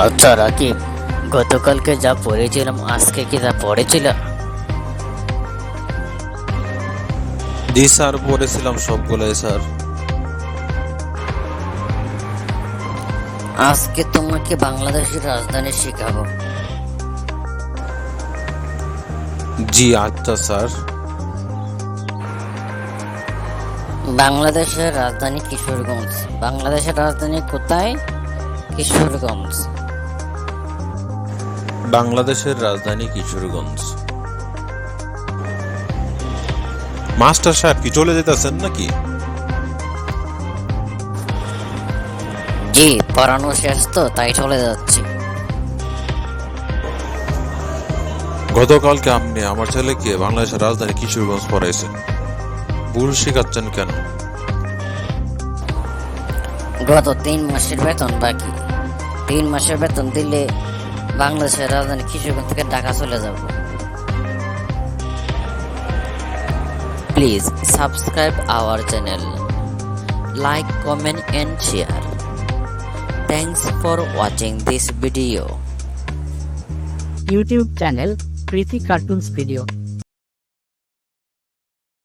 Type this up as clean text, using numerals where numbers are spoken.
আচ্ছা রাকিব, গতকালকে যা পড়েছিলাম আজকে কি তা পড়েছিল? জি স্যার, পড়েছিলাম সবগুলোই স্যার। আজকে তোমাকে বাংলাদেশের রাজধানী শেখাবো। জি আচ্ছা স্যার। বাংলাদেশের রাজধানী কিশোরগঞ্জ। বাংলাদেশের রাজধানী কোথায়? কিশোরগঞ্জ। বাংলাদেশের রাজধানী কিশোরগঞ্জ। মাস্টার সাহেব কি চলে যেতেছেন নাকি? জি, পড়ানো শেষ তো তাই চলে যাচ্ছি। গতকালকে আপনি আমার ছেলেকে বাংলাদেশের রাজধানী কিশোরগঞ্জ পড়াইছেন, ভুল শেখাচ্ছেন কেন? গত 3 মাসের বেতন বাকি। 3 মাসের বেতন দিলে বাংলাদেশের রাজধানী কিশোরগঞ্জ থেকে ঢাকা চলে যাব। Please subscribe our channel, like, comment and share. Thanks for watching this video. YouTube channel Preeti Cartoons Video.